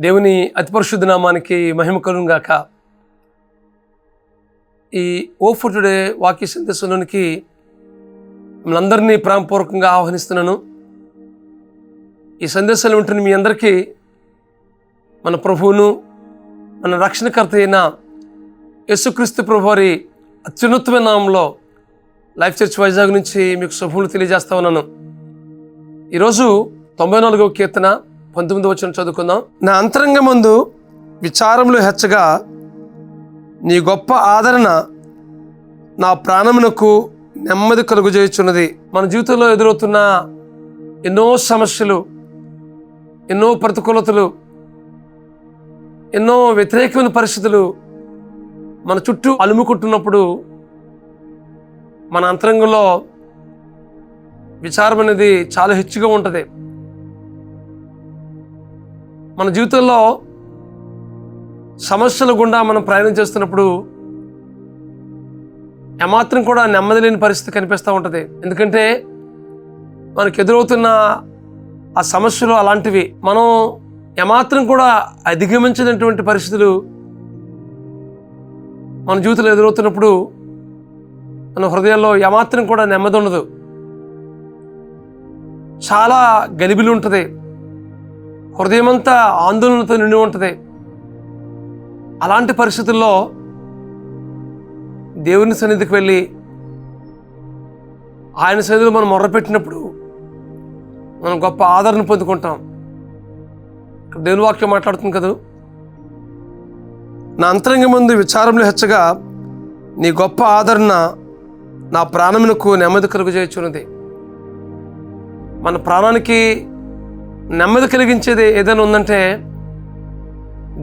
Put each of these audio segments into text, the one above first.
దేవుని అతి పరిశుద్ధ నామానికి మహిమ కలుగును గాక. ఈ ఓ ఫర్ టుడే వాక్య సందేశంలోనికి మిమ్మల్ని అందరినీ ప్రేమపూర్వకంగా ఆహ్వానిస్తున్నాను. ఈ సందేశాలు ఉంటున్న మీ అందరికీ మన ప్రభువును మన రక్షణకర్త అయిన యేసుక్రీస్తు ప్రభు వారి అత్యున్నతమైన నామంలో లైఫ్ చర్చ్ వైజాగ్ నుంచి మీకు శుభములు తెలియజేస్తా ఉన్నాను. ఈరోజు 94వ కీర్తన 19వ వచనం చదువుకుందాం. నా అంతరంగమందు విచారములు హెచ్చగా నీ గొప్ప ఆదరణ నా ప్రాణమునకు నెమ్మది కలుగజేయుచున్నది. మన జీవితంలో ఎదురవుతున్న ఎన్నో సమస్యలు, ఎన్నో ప్రతికూలతలు, ఎన్నో వ్యతిరేకమైన పరిస్థితులు మన చుట్టూ అలుముకుంటున్నప్పుడు మన అంతరంగంలో విచారం అనేది చాలా హెచ్చుగా ఉంటుంది. మన జీవితంలో సమస్యల గుండా మనం ప్రయాణం చేస్తున్నప్పుడు ఏమాత్రం కూడా నెమ్మది లేని పరిస్థితి కనిపిస్తూ ఉంటుంది. ఎందుకంటే మనకు ఎదురవుతున్న ఆ సమస్యలు అలాంటివి. మనం ఏమాత్రం కూడా అధిగమించినటువంటి పరిస్థితులు మన జీవితంలో ఎదురవుతున్నప్పుడు మన హృదయాల్లో ఏమాత్రం కూడా నెమ్మది ఉండదు. చాలా గలిబిలి ఉంటుంది. హృదయం అంతా ఆందోళనతో నిండి ఉంటుంది. అలాంటి పరిస్థితుల్లో దేవుని సన్నిధికి వెళ్ళి ఆయన సన్నిధిలో మనం మొర్రపెట్టినప్పుడు మనం గొప్ప ఆదరణ పొందుకుంటాం. దేవుని వాక్యం మాట్లాడుతుంది కదా, నా అంతరంగమందు విచారములు హెచ్చగా నీ గొప్ప ఆదరణ నా ప్రాణమునకు నెమ్మది కలుగజేయుచున్నది. మన ప్రాణానికి నెమ్మది కలిగించేది ఏదైనా ఉందంటే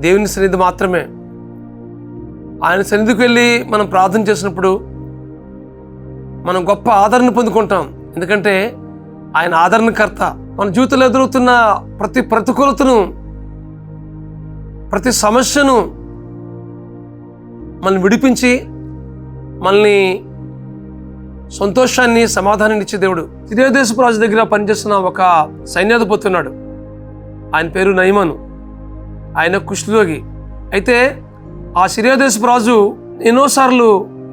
దేవుని సన్నిధి మాత్రమే. ఆయన సన్నిధికి వెళ్ళి మనం ప్రార్థన చేసినప్పుడు మనం గొప్ప ఆదరణ పొందుకుంటాం. ఎందుకంటే ఆయన ఆదరణకర్త. మన జీవితంలో ఎదురవుతున్న ప్రతి ప్రతికూలతను, ప్రతి సమస్యను మనల్ని విడిపించి మనల్ని సంతోషాన్ని, సమాధానాన్ని ఇచ్చే దేవుడు. సిరియా దేశపు రాజు దగ్గర పనిచేస్తున్న ఒక సైన్యాధిపతి ఉన్నాడు. ఆయన పేరు నయమాను. ఆయన కుష్ఠరోగి. అయితే ఆ సిరియా దేశపు రాజు ఎన్నోసార్లు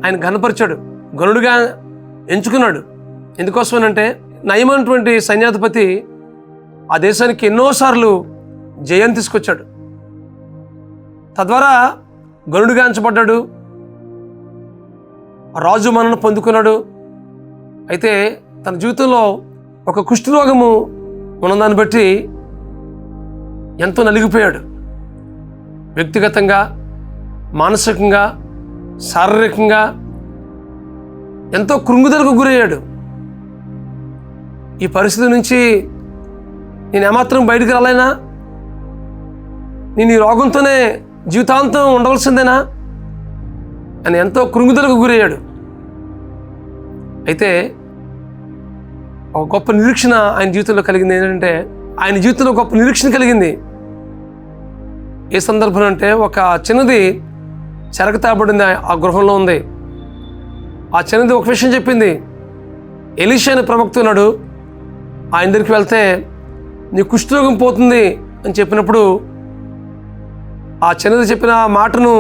ఆయన ఘనపరిచాడు, గనుడుగా ఎంచుకున్నాడు. ఎందుకోసమనంటే నయమైనటువంటి సైన్యాధిపతి ఆ దేశానికి ఎన్నోసార్లు జయం తీసుకొచ్చాడు. తద్వారా గనుడుగా ఎంచబడ్డాడు, రాజు మన్నన పొందుకున్నాడు. అయితే తన జీవితంలో ఒక కుష్ఠరోగము ఉన్నదాన్ని బట్టి ఎంతో నలిగిపోయాడు. వ్యక్తిగతంగా, మానసికంగా, శారీరకంగా ఎంతో కృంగుదలకు గురయ్యాడు. ఈ పరిస్థితి నుంచి నేను ఏమాత్రం బయటికి రాలేనా, నేను ఈ రోగంతోనే జీవితాంతం ఉండవలసిందేనా అని ఎంతో కృంగుదలకు గురయ్యాడు. అయితే ఒక గొప్ప నిరీక్షణ ఆయన జీవితంలో కలిగింది. ఏంటంటే ఆయన జీవితంలో గొప్ప నిరీక్షణ కలిగింది. ఏ సందర్భం అంటే ఒక చిన్నది చెరగతాబడింది ఆ గృహంలో ఉంది. ఆ చిన్నది ఒక విషయం చెప్పింది. ఎలీషా అనే ప్రవక్త ఉన్నాడు, ఆయన దగ్గరికి వెళ్తే నీ కుష్ఠరోగం పోతుంది అని చెప్పినప్పుడు ఆ చిన్నది చెప్పిన మాటను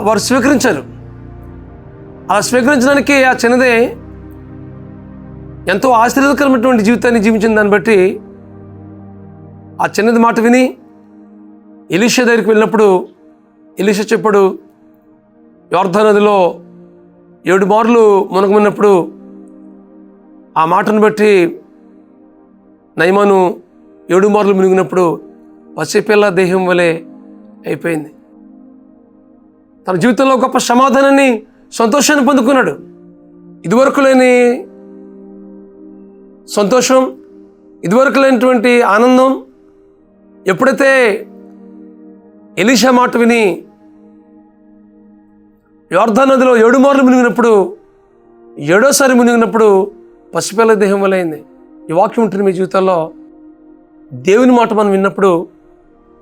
వారు స్వీకరించారు. అలా స్వీకరించడానికి ఆ చిన్నదే ఎంతో ఆశ్చర్యకరమైనటువంటి జీవితాన్ని జీవించిన దాన్ని బట్టి ఆ చిన్నది మాట విని ఎలీషా దగ్గరికి వెళ్ళినప్పుడు ఎలీషా చెప్పాడు, యొర్దాను నదిలో 7 మార్లు మునగమన్నప్పుడు ఆ మాటను బట్టి నయమాను 7 మార్లు మునిగినప్పుడు పసిపిల్ల దేహం వలె అయిపోయింది. తన జీవితంలో గొప్ప సమాధానాన్ని, సంతోషాన్ని పొందుకున్నాడు. ఇదివరకు లేని సంతోషం, ఇదివరకు లేనటువంటి ఆనందం ఎప్పుడైతే ఎలీషా మాట విని యొర్దాను నదిలో 7 మార్లు మునిగినప్పుడు, 7వసారి మునిగినప్పుడు పసిపిల్ల దేహం వలె అయింది. ఈ వాక్యం ఉంటుంది మీ జీవితంలో. దేవుని మాట మనం విన్నప్పుడు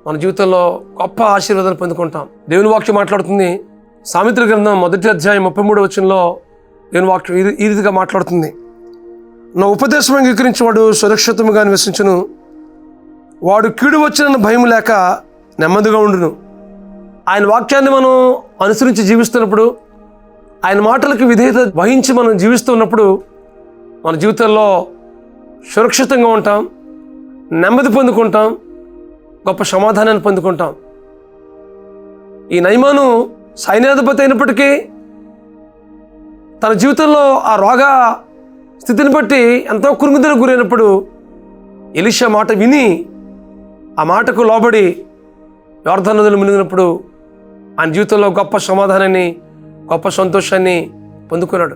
మన జీవితంలో గొప్ప ఆశీర్వాదాలు పొందుకుంటాం. దేవుని వాక్యం మాట్లాడుతుంది. సామెతల గ్రంథం 1వ అధ్యాయం 33వ వచనంలో దేవుని వాక్యం ఈ రీతిగా మాట్లాడుతుంది. నా ఉపదేశం అంగీకరించేవాడు సురక్షితముగా నివసించును, వాడు కీడు వచ్చిన భయం లేక నెమ్మదిగా ఉండును. ఆయన వాక్యాన్ని మనం అనుసరించి జీవిస్తున్నప్పుడు, ఆయన మాటలకు విధేయత వహించి మనం జీవిస్తున్నప్పుడు మన జీవితంలో సురక్షితంగా ఉంటాం, నెమ్మది పొందుకుంటాం, గొప్ప సమాధానాన్ని పొందుకుంటాం. ఈ నయమాను సైన్యాధిపతి అయినప్పటికీ తన జీవితంలో ఆ రోగ స్థితిని బట్టి ఎంతో కురుగుదలకు గురైనప్పుడు ఎలీషా మాట విని ఆ మాటకు లోబడి యోర్దాను నదిలో మునిగినప్పుడు ఆయన జీవితంలో గొప్ప సమాధానాన్ని, గొప్ప సంతోషాన్ని పొందుకున్నాడు,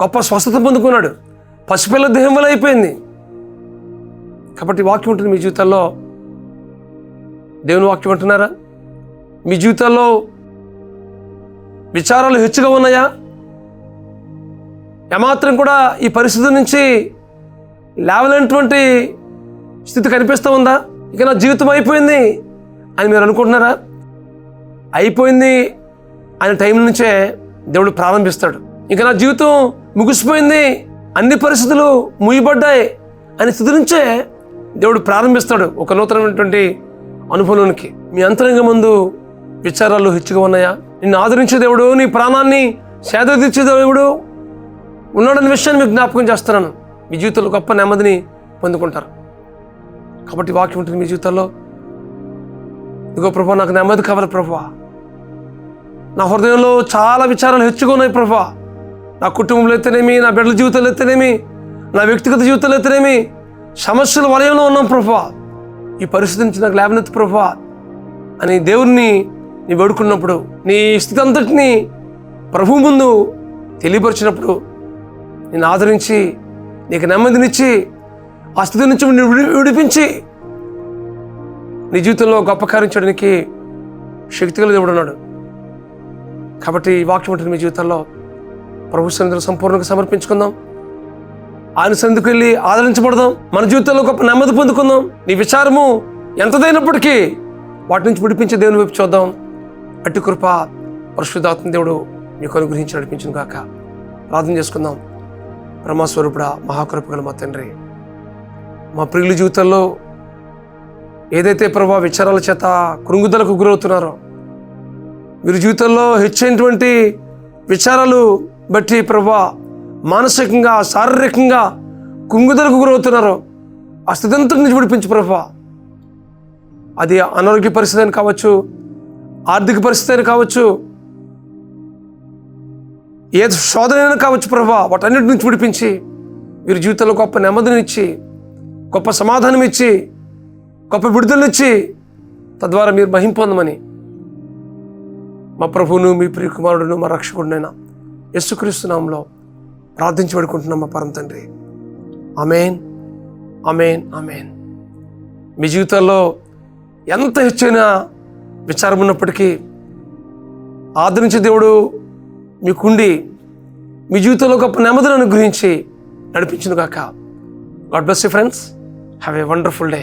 గొప్ప స్వస్థత పొందుకున్నాడు. పసిపిల్ల దేహం వల్ల అయిపోయింది. కాబట్టి వాక్యం ఉంటుంది మీ జీవితాల్లో. దేవుని వాక్యం అంటున్నారా? మీ జీవితాల్లో విచారాలు హెచ్చుగా ఉన్నాయా? ఏమాత్రం కూడా ఈ పరిస్థితి నుంచి లేవలేనటువంటి స్థితి కనిపిస్తూ ఉందా? ఇక నా జీవితం అయిపోయింది అని మీరు అనుకుంటున్నారా? అయిపోయింది అనే టైం నుంచే దేవుడు ప్రారంభిస్తాడు. ఇక నా జీవితం ముగిసిపోయింది, అన్ని పరిస్థితులు ముయ్యబడ్డాయి అనే స్థితి నుంచే దేవుడు ప్రారంభిస్తాడు ఒక నూతనమైనటువంటి అనుభవంలోనికి. మీ అంతరంగ ముందు విచారాలు హెచ్చుగా ఉన్నాయా? నిన్ను ఆదరించే దేవుడు, నీ ప్రాణాన్ని సేద తీర్చే దేవుడు ఉన్నాడనే విషయాన్ని మీకు జ్ఞాపకం చేస్తున్నాను. మీ జీవితంలో గొప్ప నెమ్మదిని పొందుకుంటారు. కాబట్టి వాక్యం ఉంటుంది మీ జీవితాల్లో. ఇదిగో ప్రభువా, నాకు నెమ్మది కావాలి ప్రభువా, నా హృదయంలో చాలా విచారాలు హెచ్చుగా ఉన్నాయి ప్రభువా, నా కుటుంబంలో అయితేనేమి, నా బిడ్డల జీవితంలో అయితేనేమి, నా వ్యక్తిగత జీవితంలో అయితేనేమి సమస్యల వలయంలో ఉన్నాం ప్రభువా, ఈ పరిస్థితి నుంచి నాకు లేవనెత్తు ప్రభువా అని దేవుణ్ణి నీ వేడుకున్నప్పుడు, నీ స్థితి అంతటిని ప్రభు ముందు తెలియపరిచినప్పుడు నేను ఆదరించి నీకు నెమ్మదినిచ్చి ఆ స్థితి నుంచి విడిపించి నీ జీవితంలో గొప్ప కార్యం చేయడానికి శక్తిగల దేవుడు ఉన్నాడు. కాబట్టి ఈ వాక్యం ఉంటుంది మీ జీవితాల్లో. ప్రభు సన్నిధిలో సంపూర్ణంగా సమర్పించుకుందాం. ఆయన సన్నిధికి వెళ్ళి ఆదరించబడదాం. మన జీవితంలో గొప్ప నెమ్మది పొందుకుందాం. నీ విచారము ఎంతదైనప్పటికీ వాటి నుంచి విడిపించే దేవుని వైపు చూద్దాం. అట్టి కృప పరిశుద్ధాత్మ దేవుడు మీకు అనుగ్రహించి నడిపించును గాక. ప్రార్థన చేసుకుందాం. బ్రహ్మస్వరూపుడా, మహాకృపగల మా తండ్రి, మా ప్రియుల జీవితాల్లో ఏదైతే ప్రభా విచారాల చేత కృంగుదలకు గురవుతున్నారో, వీరి జీవితంలో హెచ్చైనటువంటి విచారాలు బట్టి ప్రభా మానసికంగా, శారీరకంగా కృంగుదలకు గురవుతున్నారో ఆ స్థితి అంతటి నుంచి విడిపించు ప్రభా. అది అనారోగ్య పరిస్థితి అని కావచ్చు, ఆర్థిక పరిస్థితి అని కావచ్చు, ఏ శోధనైనా కావచ్చు ప్రభా, వాటన్నిటి నుంచి విడిపించి వీరి జీవితంలో గొప్ప నెమ్మదినిచ్చి, గొప్ప సమాధానం ఇచ్చి, గొప్ప విడుదలనిచ్చి తద్వారా మీరు మహిమ పొందమని మా ప్రభువును, మీ ప్రియ కుమారుడును, మా రక్షకుడినైనా యేసుక్రీస్తు నామములో ప్రార్థించి వేడుకుంటున్నాం మా పరమ తండ్రి. ఆమేన్, ఆమేన్, ఆమేన్. మీ జీవితాల్లో ఎంత హెచ్చైన విచారం ఉన్నప్పటికీ ఆదరించే దేవుడు మీకుండి మీ జీవితంలో గొప్ప నెమ్మదిని అనుగ్రహించి నడిపించును గాక. God bless you friends. Have a wonderful day.